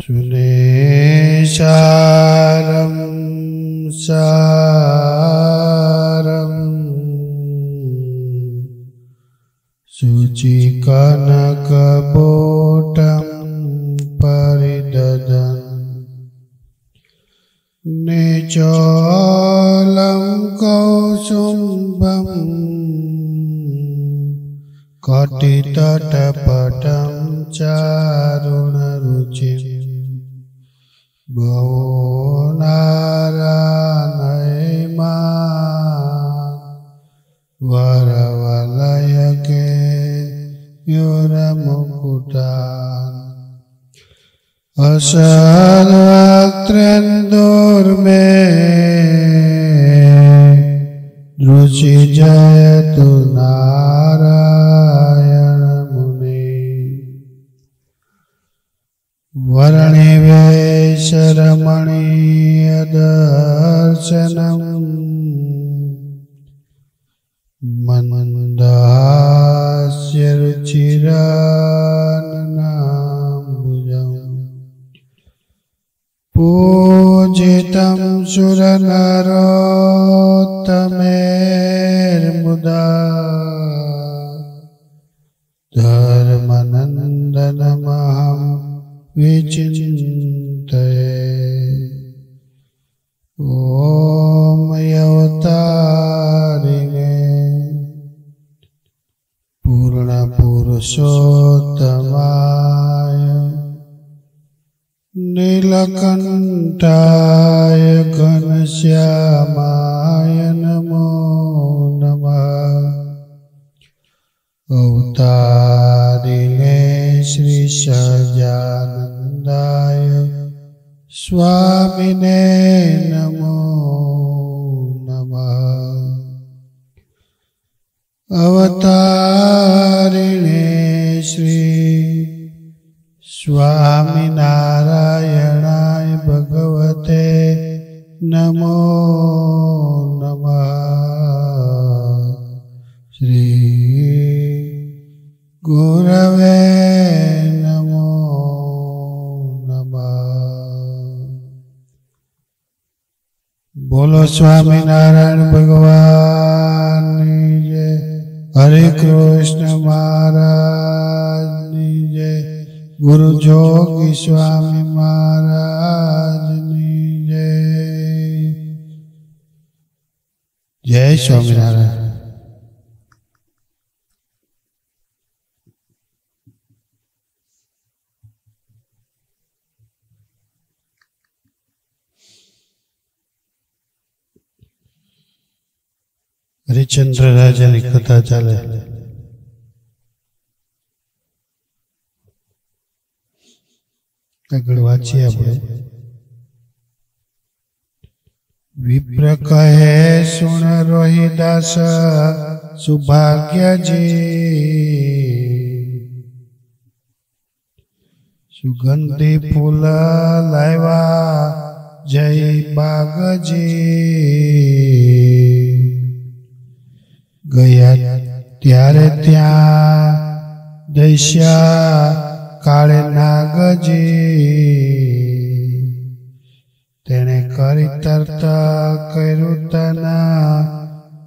सुनेशारं सारं शुचिकनकबोटं परिददन् निचोलं कौसुम्भं कटितटपटं चारुणरुचिम् बहुनारायणमा वरवलयके युरमुकुटान् असद्वक्त्रन्दुर्मे रुचि जयतु नारायण मुनि वर्णिवेशरमणीयदर्शनम् मन्दहास्यरुचिराननाम्बुजम् पूजितं सुरनरोत्तमेर्मुदा धर्मनन्दनमहं विचिन्तये। ॐ अवतारिणे पूर्णपुरुषोत्तमाय नीलकण्ठाय घनश्यामाय नमो नमः। अवतारिणे श्री सच्चिदानन्दाय स्वामिने नमो नमः। अवतारिणे श्री स्वामिनारायणाय भगवते नमो नमः। श्री गुरवे नमो नमः। बोलो स्वामिनारायण भगवान जय। हरे कृष्ण महाराज जय। गुरु जोगी स्वामी महाराज जय। जय स्वामीनारायण। हरिचंद्र राजा की कथा चाले। આગળ વાંચીએ આપણે। વિપ્ર કહે સુણ રોહિદાસ સુભાગ્યજી સુગંધી ફૂલ લાવ્યા જય બાગજી ગયા ત્યારે ત્યાં દૈસ્યા કાળે નાગજી તેણે કરી તરત કર્યું તના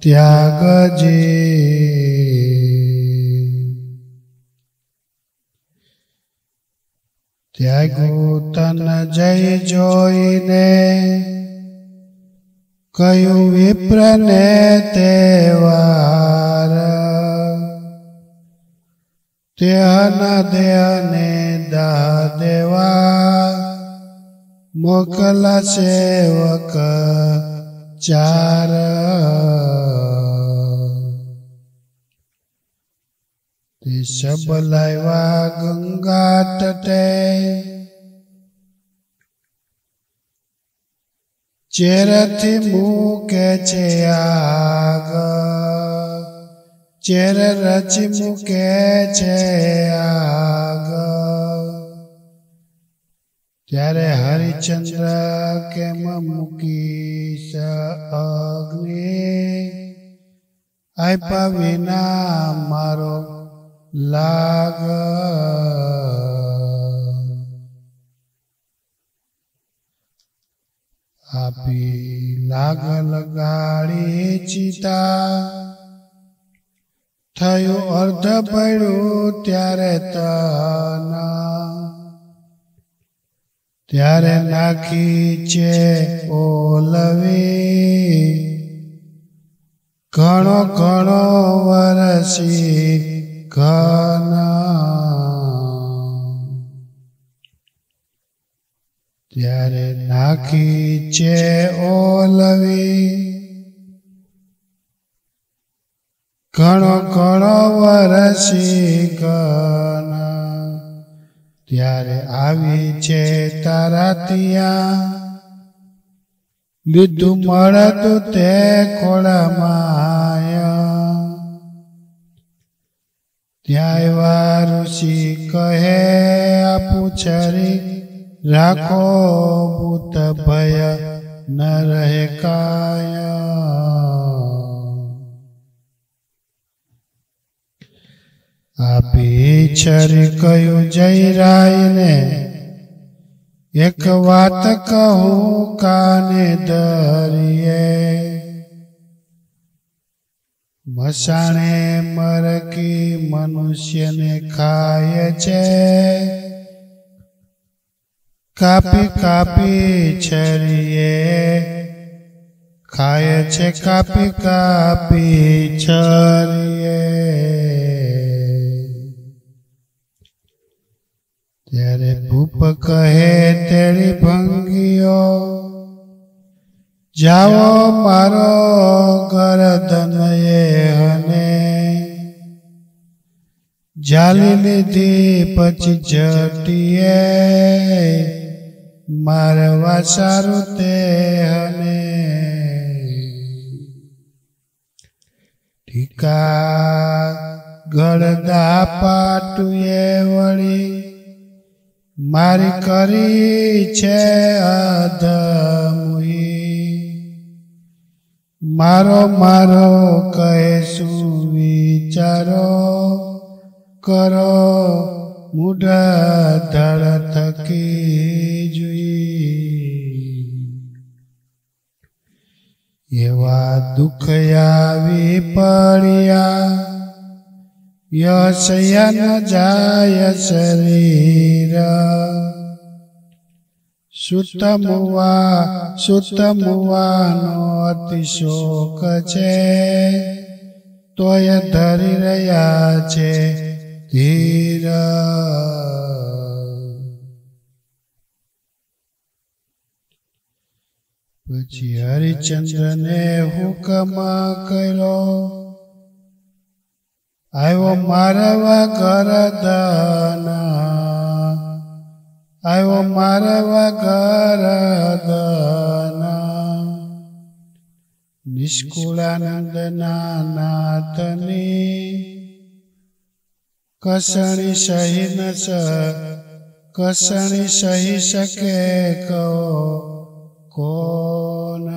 ત્યાગજી ત્યાગું તન જય જોઈને કહ્યું વિપ્રને તે વાર તેહના દેહને દાહ દેવા મોકલા સેવક ચાર તે સબ લાવ્યા ગંગા તટે ચેરથી મૂકે છે આગ ચેર રચી મૂકે છે આગ ત્યારે હરિચંદ્ર કેમ મૂકીશ અગ્નિ આપ્યા વિના મારો લાગ આપી લાગલ ગાડી ચિતા થયું અર્ધ પડ્યું ત્યારે તન ત્યારે નાખી છે ઓલવી ઘણો ઘણો વરસી ઘન ત્યારે નાખી છે ઓલવી ઘણો ઘણો વરસી ઘન ત્યારે આવી છે તારા ત્યાં લીધું મળતું તે ખોળામાય ત્યાં એવા ઋષિ કહે આપું છરી રાખો ભૂત ભય ન રહે કાય આપી છરી કહ્યું જયરાયને એક વાત કહું કાને ધરીએ મસાણે મરકી મનુષ્યને ખાય છે કાપી કાપી છરીએ ખાય છે કાપી કાપી છરીએ ત્યારે ભૂપ કહે તેડી ભંગીઓ જાઓ મારો ગરદન એ હને જાલી લીધી પછી જટીએ મારવા સારું તે હને ઠીકા ગળદા પાટુએ વળી મારી કરી છે અધમુઈ મારો મારો કહે શું વિચારો કરો મુઢા ધડ થકી જોઈ એવા દુઃખ આવી પડ્યા યશય ન જાય શરીર સુતમુવાનો અતિશોક છે તોય ધરી રહ્યા છે ધીર પછી હરિચંદ્રને હુકમ કર્યો આવ્યો મારવા ગરદન આવ્યો મારવા ગરદન નિષ્કુળાનંદના નાથની કસણી સહી શકે કહો કોના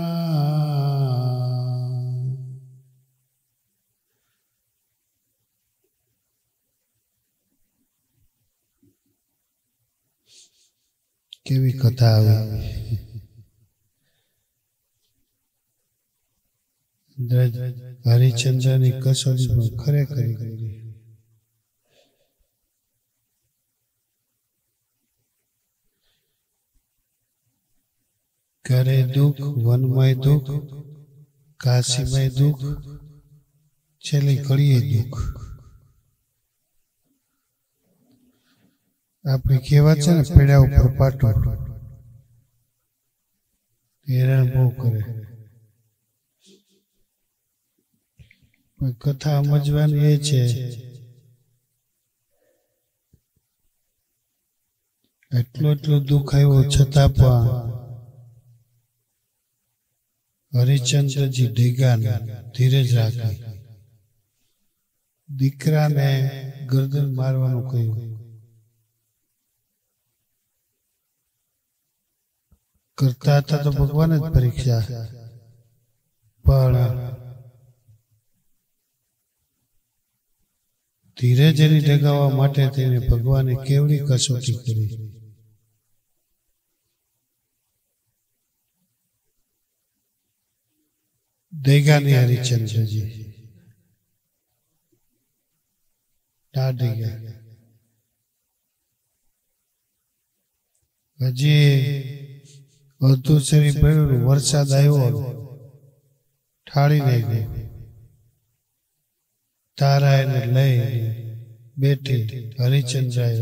કેવી કથા આવી હરિચંદ્રની કસોટીમાં ખરેખર ઘરે દુઃખ વનમય દુઃખ કાશીમય દુઃખ છેલ્લી ઘડીએ દુઃખ આપણે કહેવત છે ને પેડા ઉપર પાટો હેરાન બહુ કરે કથા સમજવાની એ છે એટલું દુઃખ આવ્યું છતાં પણ હરિચંદ્રજી ઢેગાને ધીરજ રાખી દીકરાને ગરદન મારવાનું કહ્યું કરતા હતા તો ભગવાન જ પરીક્ષા પણ ધીરજ એની ડગાવવા માટે તેને ભગવાને કેવડી કસોટી કરી દેગાની હરિચંદ્રજી દાડી ગયા. હજી અડધું શરીર ભરેલું, વરસાદ આવ્યો, ઠાળી નહીં ગયું. તારા એને લઈ બેઠી હરિચંદ્ર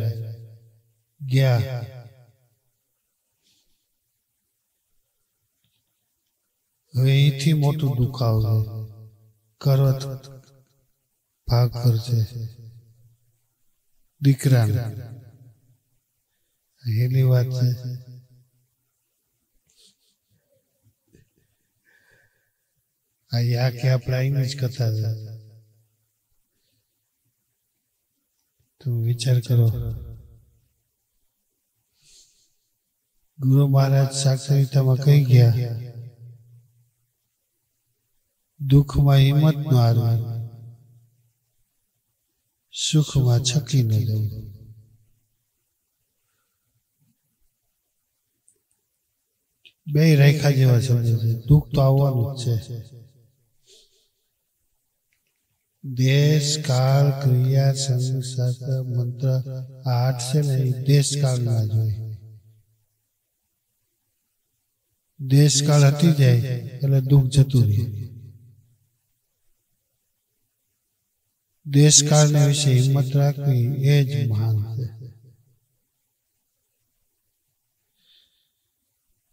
ગયા. હવે એથી મોટું દુઃખ આવશે, કરવત ભાગ કરશે દીકરાને. એની વાત છે. આ કે આપણે અહીંની જ કથા છે. તું વિચાર કરો, ગુરુ મહારાજ સાક્ષરિતામાં કહી ગયા, દુઃખમાં હિંમત ન હારવી, સુખમાં છકી ન જવું. બે રેખા જેવા શબ્દ છે. દુઃખ તો આવવાનું જ છે. દેશ કાળ ક્રિયા સંસાર મંત્ર આ 8 છે ને, એ દેશ કાળ ના જોઈએ. દેશ કાળ હટી જાય એટલે દુઃખ જતું રહે. દેશ કાળ ને વિશે હિંમત રાખવી એ જ મહાન છે.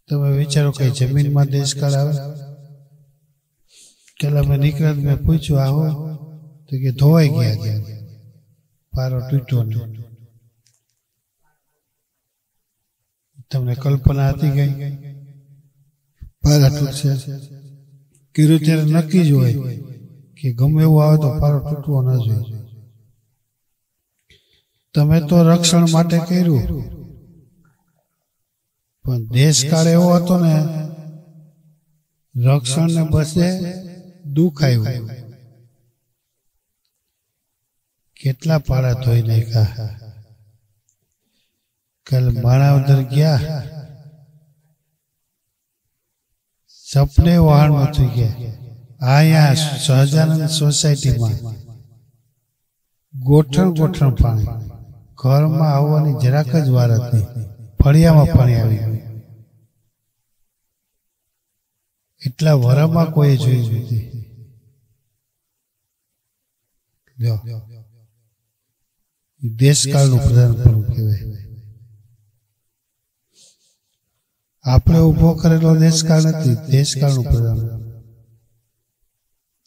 તમે વિચારો, કઈ જમીનમાં દેશકાળ આવે? પેલા મેં નીકળ્યા, મેં પૂછ્યું આવો, તો કે ધોવાઈ ગયા, પારો તૂટ્યો નહીં. તમને કલ્પના હતી ગઈ પારા તૂટશે? કીધું ત્યારે નક્કી જ હોય કે ગમે એવું આવે તો પારો તૂટવો ન જોઈએ. તમે તો રક્ષણ માટે કર્યું, પણ દેશકાળ એવો હતો ને, રક્ષણ ને બસે દુઃખ આવ્યું. કેટલા પાડા ધોઈ નાખ્યા. કાલ માણાવદર ગયા, સપને વહાણ નથી ગયા. અહીંયા સહજાનંદ સોસાયટીમાં ગોઠણ પાણી, ઘરમાં આવવાની જરાક જ વાર હતી, ફળિયામાં પાણી આવી ગયું. એટલા વરામાં કોઈ જોયું નથી. દેશકાળનું પ્રધાનપણું કહેવાય. આપણે ઉભો કરેલો દેશકાળ નથી, દેશકાળનું પ્રધાન.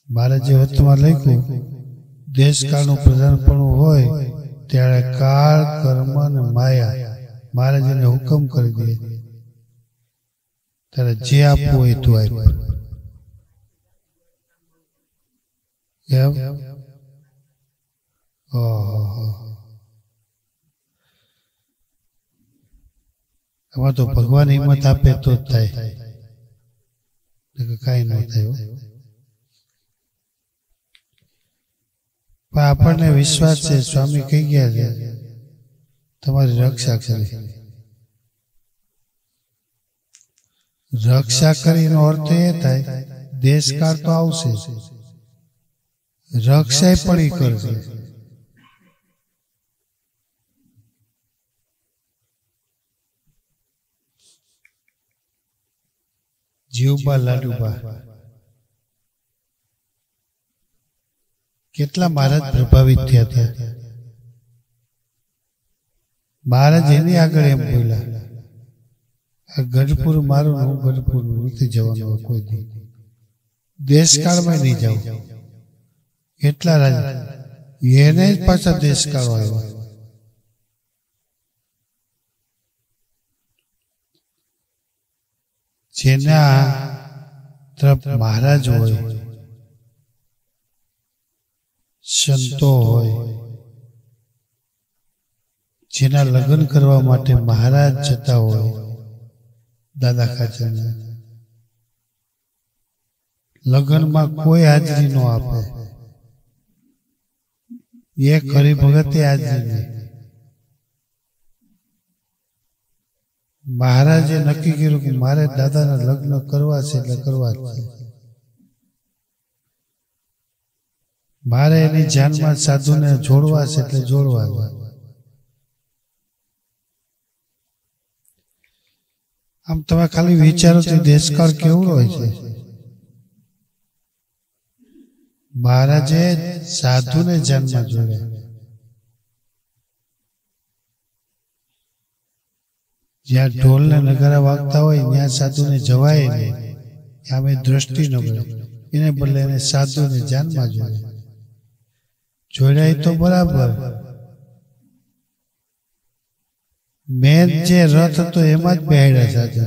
મારે જે વચમાં લખ્યું, દેશકાળનું પ્રધાનપણું હોય ત્યારે કાળ, કર્મ અને માયા મારે જેને હુકમ કરી દે ત્યારે જે આપવું હોય તું આપ. આમાં તો ભગવાન હિંમત આપે તો જ થાય, કઈ ન થાય. પણ આપણને વિશ્વાસ છે, સ્વામી કહી ગયા છે તમારી રક્ષા કરી. રક્ષા કરીને અર્થ એ થાય દેશકાળ તો આવશે, રક્ષા પણ એ કરશે. જીવબા લાડુબા કેટલા મહારાજ પ્રભાવિત થયા હતા. મહારાજ એની આગળ એમ બોલ્યા, આ ગઢપુર મારું, હું ગઢપુર નથી જવાનું કોઈ દી, દેશકાળમાં નહીં જાઉં. એટલા રાજા એને જ પાછા દેશકાળ આવ્યા. જેના તરફ મહારાજ હોય, સંતો હોય, જેના લગ્ન કરવા માટે મહારાજ જતા હોય, દાદા ખાચરના લગ્નમાં કોઈ હાજરી ન આપે, એક હરિભગતે હાજરી નહીં. મહારાજે નક્કી કર્યું કે મારે દાદાના લગ્ન કરવા છે એટલે કરવા જ છે. મારે એની જાનમાં સાધુને જોડવા છે એટલે જોડવા છે. આમ તમે ખાલી વિચારો તો દેશકાળ કેવું હોય છે. મહારાજે સાધુને જાનમાં જોડ્યા. જ્યાં ઢોલ ને નગારા વાગતા હોય ત્યાં સાધુને જવાય નહીં. આમે દ્રષ્ટિ ન મળે. એને બદલે એને સાધુને જાનમાં જોડ્યા. જોડાય તો બરાબર. મેન જે રથ હતો એમાં જ બેહાડ્યા સાધુ.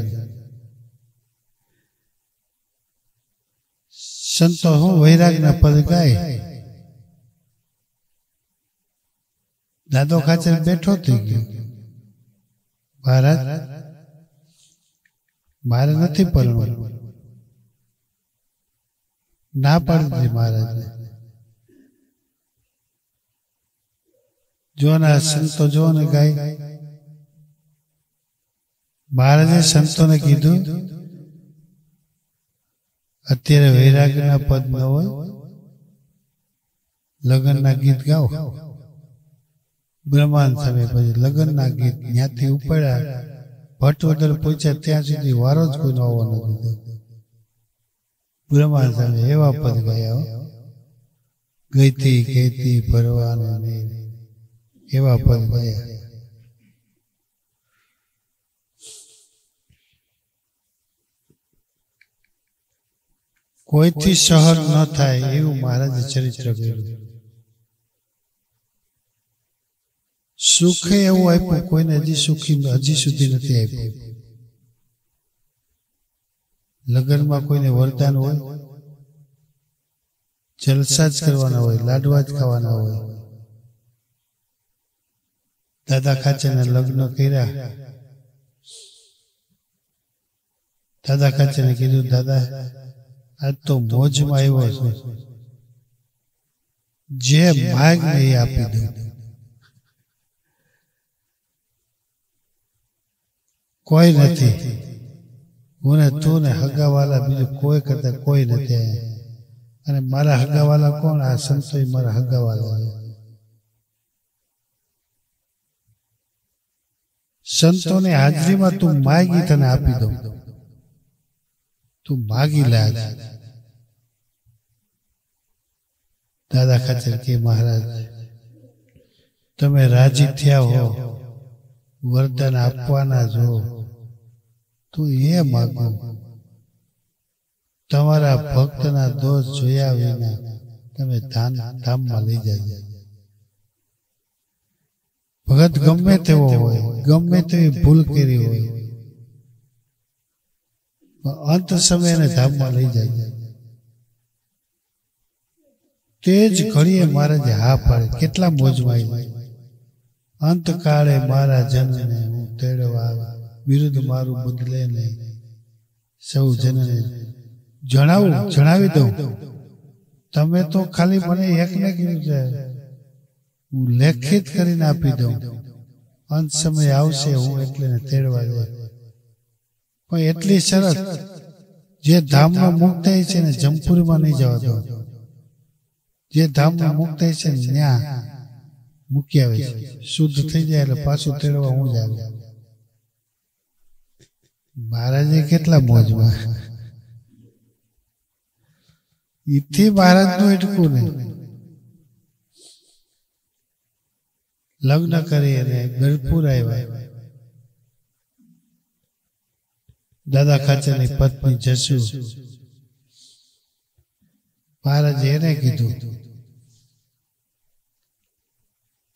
સંતો હું વૈરાગના પદ ગાય. દાદો ખાચર બેઠો થઈ ગયો. મહારાજ મારે નથી પરણવું. ના પાડી દીધી મહારાજને. જો ના સંતો જો ને ગાય. મહારાજે સંતોને કીધું અત્યારે વૈરાગના પદ ન હોય, લગ્નના ગીત ગાઓ. બ્રહ્માંડ સમય પછી લગ્નના ગીત ત્યાંથી ઉપાડ્યા. ભટ્ટવદર પહોંચ્યા ત્યાં સુધી વારો જ કોઈનો આવવો ન દીધો. બ્રહ્માંડ સમય એવા પદ ગાયા. ગઈતી કહેતી ભરવાના નહીં એવા પદ ગાયા. કોઈથી સહન ન થાય એવું મહારાજે ચરિત્ર કર્યું. સુખ એવું આપ્યું કોઈને હજી સુધી નથી આપ્યું. લગ્નમાં કોઈને વરદાન હોય, જલસા જ કરવાના હોય, લાડવા જ ખાવાના હોય. દાદા ખાચરના લગ્ન કર્યા. દાદા ખાચરને કીધું દાદા આજ તો મોજમાં આવ્યો છું, જે માગ ને એ આપી દઉં. કોઈ નથી, હું ને તું ને હગાવાલા, બીજું કોઈ કરતા કોઈ નથી. અને મારા હગાવાલા કોણ? આ સંતો મારા હગાવાલા. સંતોની હાજરીમાં તું માગી તને આપી દઉં. તું માગી લે. દાદા ખાચર કે મહારાજ તમે રાજી થયા હો, વરદાન આપવાના જો, તું એ માગો. તમારા ભક્તના દોષ જોયા વિના તમે ધામમાં લઈ જાય. ભગત ગમે તેવો હોય, ગમે તેવી ભૂલ કરી હોય, અંત સમયે એને ધામમાં લઈ જાય. તે જ ઘડીએ મહારાજે હા પાડે. કેટલા મોજમાં આવી. અંતકાળે મારા જનને હું તેડવા આવ્યો, વિરુદ્ધ મારું બદલે નહીં. સૌ જનને જણાવી દઉં. તમે તો ખાલી મને એકને કીધું છે, હું લેખિત કરીને આપી દઉં. અંત સમય આવશે હું એટલે તેડવા જાય. પણ એટલી શરત, જે ધામમાં મુક્ત થાય છે ને જમપુરીમાં નહીં જવા દો. જે ધામમાં મુક્ત થાય છે ને ત્યાં મૂકી આવે છે. શુદ્ધ થઈ જાય એટલે પાછું તેડવા હું જ આવ્યો. મહારાજે કેટલા મોજમાં. ઈથી મહારાજ નું એટકું નહીં. લગ્ન કરી અને ગઢપુર આવ્યા. દાદા ખાચરની પત્ની જસુ. મહારાજે એને કીધું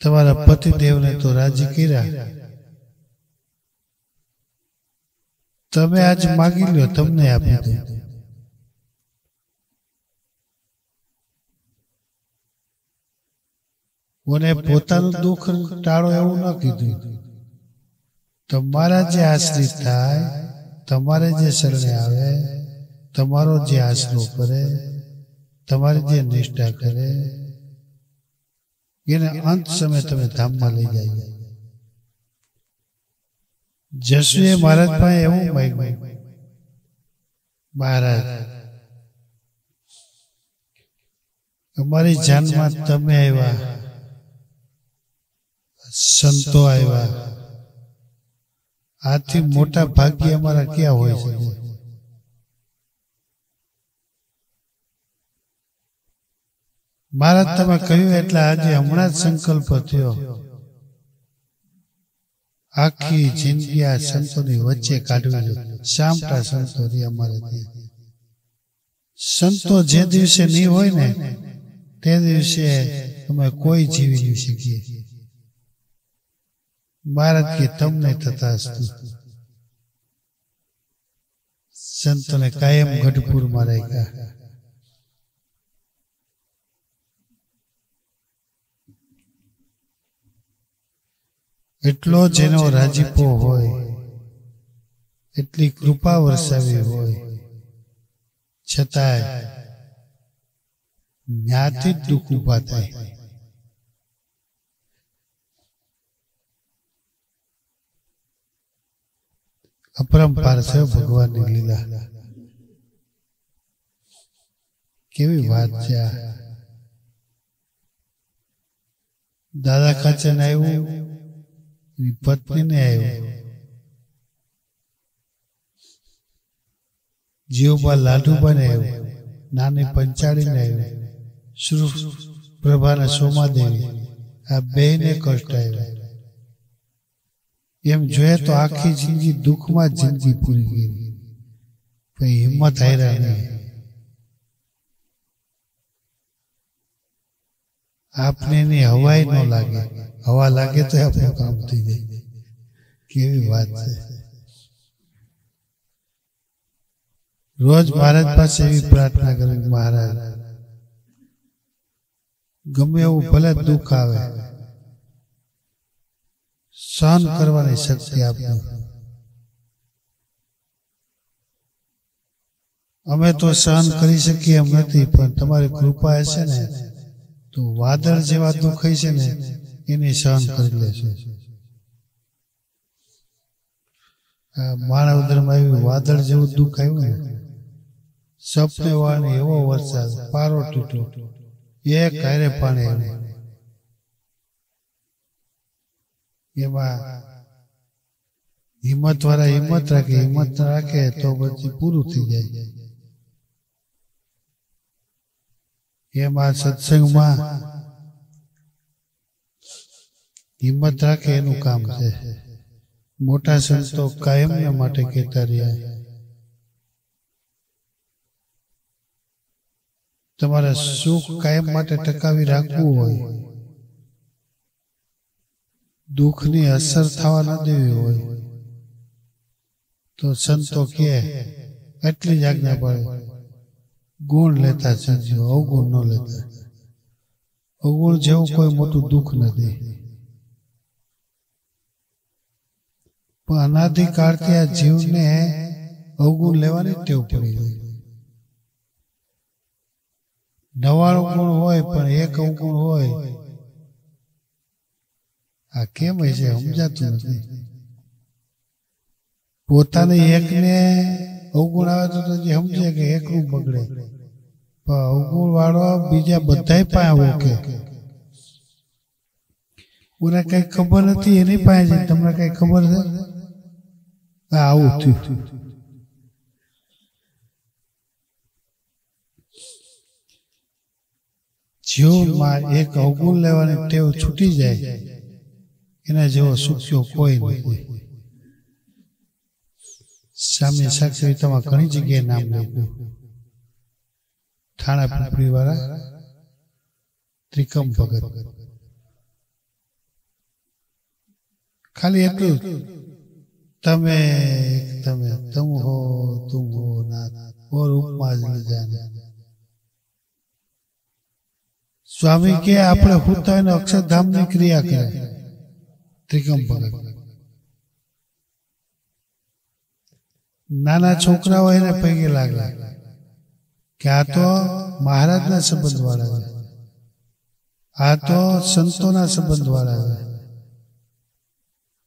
તમારા પતિદેવને તો રાજી કર્યા, તમે આજ માગી લો, તમને આપી દો. મને પોતાનું દુઃખ ટાળો એવું ન કીધું. તમારા જે આશ્રિત થાય, તમારે જે શરણે આવે, તમારો જે આશરો કરે, તમારી જે નિષ્ઠા કરે, એને અંત સમય તમે ધામમાં લઈ જાય. જસુએ મહારાજ પાસે એવું માંગ્યું, મહારાજ અમારી જાનમાં તમે આવ્યા, સંતો આવ્યા, આથી મોટા ભાગ્ય અમારા ક્યાં હોય છે? મહારાજ તમે કહ્યું એટલે આજે હમણાં જ સંકલ્પ થયો, આખી જિંદગી આ સંતોની વચ્ચે કાઢવી જોઈએ. શામટા સંતો રહ્યા અમારે ત્યાં. સંતો જે દિવસે નહીં હોય ને તે દિવસે અમે કોઈ જીવી નહીં શકીએ. મહારાજ કે તમને તથાસ્તુ. સંતોને કાયમ ગઢપુરમાં રાખ્યા. એટલો જેનો રાજીપો હોય, એટલી કૃપા વરસાવી હોય, છતાંય જ્ઞાતિ જ દુઃખ ઉભા થાય. અપરંપાર છે ભગવાનની લીલા. કેવી વાત છે આ. દાદા ખાચર આવ્યું, પત્નીને આવ્યું, જીવબા લાડુબાને આવ્યું, નાની પંચાળીને આવ્યું, પ્રભાના સોમાદેવી, આ બેને કષ્ટ આવ્યા. એમ જોઈએ તો આખી જિંદગી દુઃખમાં જ જિંદગી પૂરી ગઈ. કઈ હિંમત હાર્યા નહીં. આપને એની હવાય ન લાગે, હવા લાગે તો આપણું કામ થઈ જાય. કેવી વાત છે. રોજ મહારાજ પાસે એવી પ્રાર્થના કરે, મહારાજ ગમે એવું ભલે દુઃખ આવે, સહન કરવાની શક્તિ આપો. અમે તો સહન કરી શકીએ એમ નથી, પણ તમારી કૃપા હશે ને તો વાદળ જેવા દુઃખ છે ને એની સહન કરી લેશે. માનવદરમાં આવ્યું, વાદળ જેવું દુઃખ આવ્યું ને, સપને વાળને એવો વરસાદ, પારો તૂટ્યો, એક હારે પાણી આવ્યું. એમાં હિંમત વાળા હિંમત રાખે, હિંમત રાખે તો પછી પૂરું થઈ જાય. એમાં સત્સંગમાં હિંમત રાખે એનું કામ છે. મોટા સંતો કાયમને માટે કહેતા રહ્યા, તમારે સુખ કાયમ માટે ટકાવી રાખવું હોય, દુઃખની અસર થવા ન દેવી હોય તો સંતો કે એટલી જ આજ્ઞા પડે, ગુણ લેતા સમજો, અવગુણ ન લેતા. અવગુણ જેવું કોઈ મોટું દુઃખ નથી. પણ અનાધિકાળથી આ જીવને અવગુણ લેવાની ટેવ પડી ગઈ. 99 ગુણ હોય પણ એક અવગુણ હોય, આ કેમ હોય છે સમજાતું નથી. પોતાને એકને અવગુણ આવે તો સમજે કે એકલું બગડે, પણ અવગુણ વાળો બીજા બધાય પાસે ઓકે. મને કઈ ખબર નથી એની પાસે, તમને કઈ ખબર છે? આવું થયું. જીવનમાં એક અવગુણ લેવાની ટેવ છૂટી જાય, એના જેવો સુખ્યો કોઈ નથી. સ્વામી સાક્ષરીતામાં ઘણી જગ્યાએ નામ લખ્યું. થાણા પીપળી વાળા ત્રિકમ ભગત. ખાલી એટલું, તમે તમે તુમ હો નાથ ઓર ઉપમા જ જાને. સ્વામી કે આપણે હુતા એને અક્ષરધામની ક્રિયા કરે. ત્રિકમ ભગત નાના છોકરાઓ એને પૈકી લાગે કે આ તો મહારાજના સંબંધ વાળા છે, આ તો સંતોના સંબંધ વાળા છે.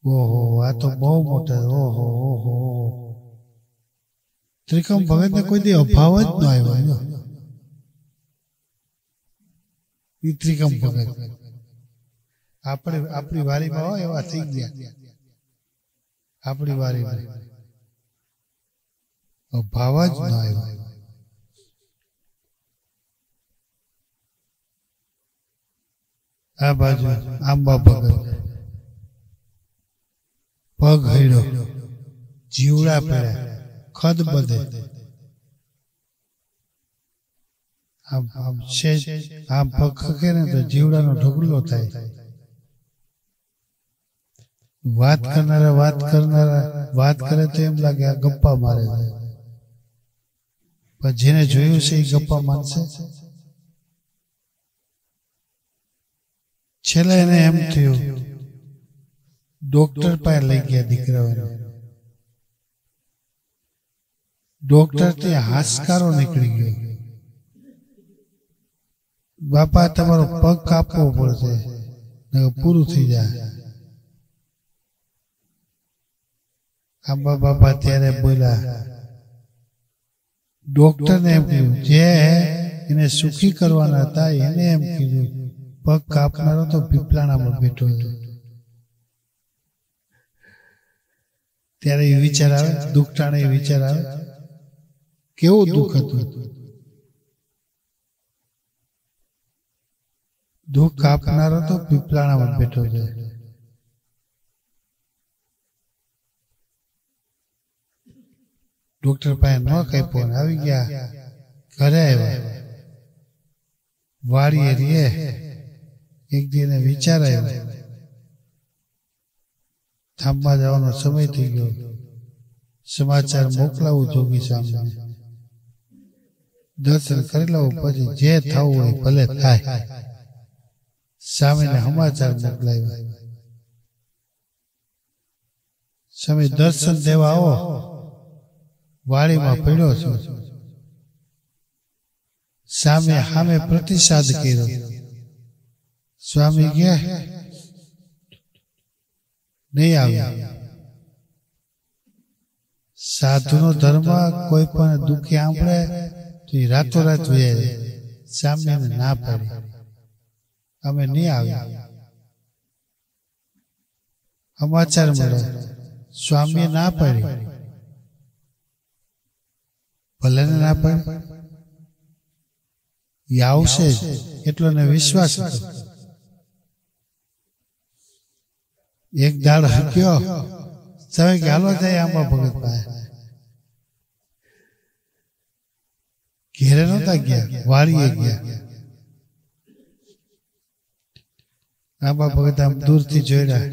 ઓહો, આ તો બહુ મોટા. ઓહો ઓહો. ત્રિકમ ભગતને કોઈ દી અભાવ જ ન આવ્યો. ઈ ત્રિકમ ભગત આપણી વારીમાં હોય એવા થઈ ગયા. આપણી વારીમાં ભાવ જ ન આવ્યો. આ બાજુ આંબા ભગત પગ હૈડો, જીવડા પડ્યા, ખદ બધે. આમ પગ ખકે ને તો જીવડાનો ઢગલો થાય. વાત કરે તો એમ લાગે આ ગપ્પા મારે છે, પણ જેને જોયું છે એ ગપ્પા માનશે. છેલ્લે એને એમ થયું, ડોક્ટર પાસે લઈ ગયા દીકરાઓને. ડોક્ટર થી હાશકારો નીકળી ગયો, બાપા તમારો પગ કાપવો પડશે, પૂરું થઈ જાય. આંબા બાપા ત્યારે બોલ્યા, ડોક્ટર ને એમ કીધું, જે એને સુખી કરવાના હતા એને એમ કીધું, પગ કાપનારો તો પીપલાણામાં બેઠો છે. ત્યારે એ વિચાર આવે, દુઃખટાણે એ વિચાર આવે, કેવું દુઃખ હતું. દુઃખ કાપનારો તો પીપલાણામાં બેઠો છે. ડોક્ટર પાસે ન કાપ્યો, આવી ગયા ઘરે આવ્યા. વાડીએ રે એક દિને વિચાર આવ્યો, થાંભા જવાનો સમય થઈ ગયો, સમાચાર મોકલાવું જોગી સામે, દર્શન કરી લઉં, પછી જે થવું હોય ભલે થાય. સામેને સમાચાર મોકલાવ્યા, સ્વામી દર્શન દેવા આવો, વાડીમાં પડ્યો છું. સામે પ્રતિસાદ કર્યો. સ્વામી ગયા નહીં આવ્યા. સાધુનો ધર્મ કોઈ પણ દુઃખી સાંભળે તો એ રાતોરાત વહી સામે ના પાડી, અમે નહીં આવ્યા. સમાચાર મળ્યા, સ્વામીએ ના પાડી, ભલે ને ના પાડી, એ આવશે જ એટલો ને વિશ્વાસ હતો. એક દાડ હક્યો, તમે કે હાલો જાય આંબા ભગત પાસે. ઘેરે નતા ગયા, વાડીએ ગયા. આંબા ભગત આમ દૂરથી જોયા,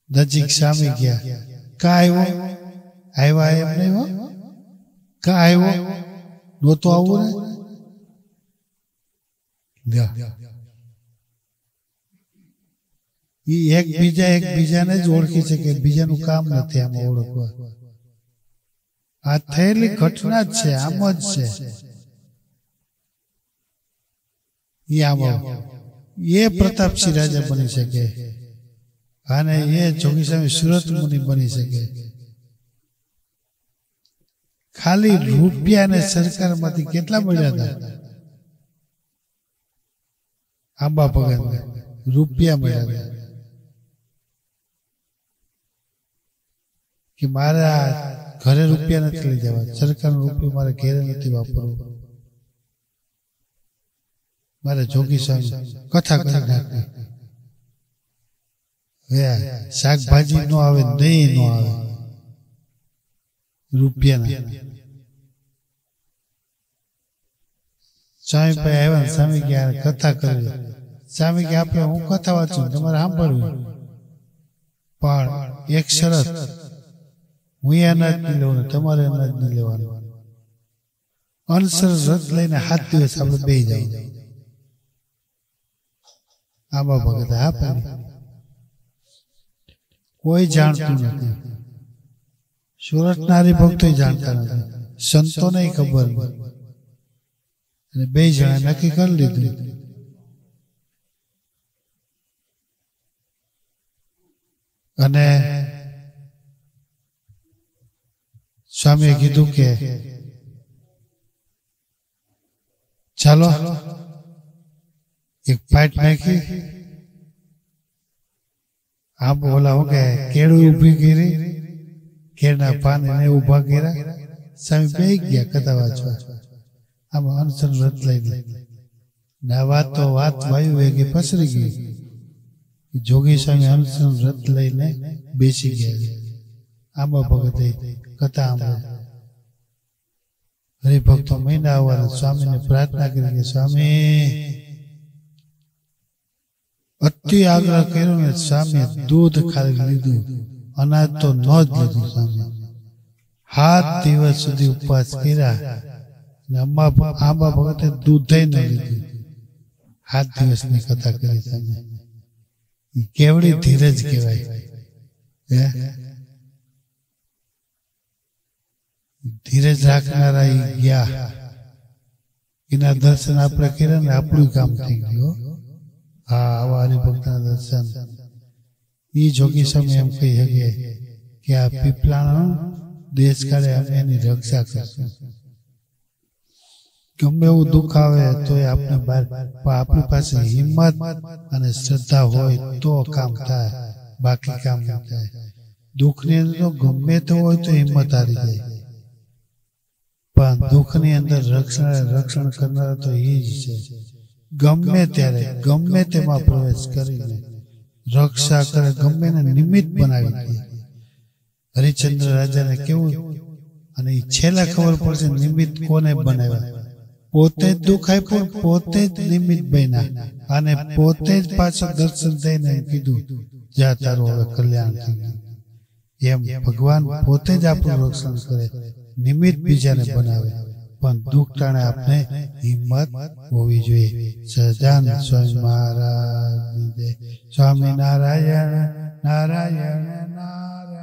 નજીક સામે ગયા. કા આવ્યો? આવ્યા એમ નહીં હો, કા આવ્યો? નહોતો આવવું ને. એકબીજાને જ ઓળખી શકે, બીજાનું કામ નથી આમાં ઓળખવા. આ થયેલી ઘટના જ છે, આમ જ છે. એ પ્રતાપસિંહ રાજા બની શકે, અને એ જોગી સ્વામી સુરત મુનિ બની શકે. ખાલી રૂપિયા ને સરકારમાંથી કેટલા મળ્યા હતા? આંબા ભગત રૂપિયા મળ્યા હતા કે મારે ઘરે રૂપિયા નથી લઈ જવા, સરકારનો રૂપિયો મારે ઘેરે નથી વાપરવો, મારે જોગી સ્વામી કથા કરી નાખવી. શાકભાજી નો આવે, દહીં નો આવે, રૂપિયા. સ્વામી ભાઈ આવ્યા, સ્વામી કે કથા કરી. સ્વામી કે આપણે હું કથા વાંચું, તમારે સાંભળવું, પણ એક શરત, હું અનાજ નહીં લેવાનું, તમારે અનાજ નહીં લેવાનું. અનસર રથ લઈને 7 દિવસ આપણે બેસી જાય. આંબા ભગત હા પાડી. કોઈ જાણતું નથી, સુરતના હરિભક્તો જાણતા નથી, સંતોને ખબર નથી. અને 2 જણા નક્કી કરી લીધું. અને સ્વામીએ કીધું કે ચાલો એક પાટ નાખી આમ ઓલા હું કે કેળું ઊભી કરી, કેળના પાન એને ઊભા કર્યા, સ્વામી બેસી ગયા કથા વાંચવા. આમાં અનશન વ્રત લઈને ના વાત તો વાત વાયુ વેગે પસરી ગઈ. જોગી સ્વામી અનશન વ્રત લઈને બેસી ગયા. આંબા ભગતે કથા સાંભળે. હરિભક્તો મહિના આવવાના સ્વામીને પ્રાર્થના કરી કે સ્વામી, અતિ આગ્રહ કર્યો ને સ્વામી દૂધ ખાલી લીધું, અનાજ તો ન જ લીધું. સ્વામી 7 દિવસ સુધી ઉપવાસ કર્યા ને આંબા ભગતે દૂધ ન લીધું. 7 દિવસની કથા કરી. સ્વામી કેવડી ધીરજ કહેવાય. ધીરજ રાખનારા ગયા, એના દર્શન આપણે કર્યા ને આપણું કામ થઈ ગયું. હા, આવા હરિભક્તના દર્શન એ જોગી સ્વામી એમ કહી શકે કે આ પીપળાનો દેશ કાળે અમે એની રક્ષા કરશું. ગમે એવું દુઃખ આવે તો આપણે આપણી પાસે હિંમત અને શ્રદ્ધા હોય તો કામ થાય, બાકી કામ ન થાય. દુઃખની અંદર તો ગમે તે હોય તો હિંમત હારી જાય, પણ દુઃખની અંદર રક્ષણ કરનારા તો એ જ છે. ગમે ત્યારે ગમે તેમાં પ્રવેશ કરીને રક્ષા કરે, ગમે એને નિમિત્ત બનાવી દે. હરિશ્ચંદ્ર રાજાને કેવું, અને છેલ્લા ખબર પડશે નિમિત્ત કોને બનાવ્યા. પોતે જ દુઃખ આપ્યું, પોતે જ નિમિત્ત બન્યા, અને પોતે જ પાછળ દર્શન થઈને કીધું જા તારું હવે કલ્યાણ થઈ ગયું. એમ ભગવાન પોતે જ આપણું રક્ષણ કરે, નિમિત્ત બીજાને બનાવે, પણ દુઃખ ટાણે આપણે હિંમત હોવી જોઈએ. સહજાનંદ સ્વામી મહારાજ, સ્વામી નારાયણ નારાયણ નારાયણ.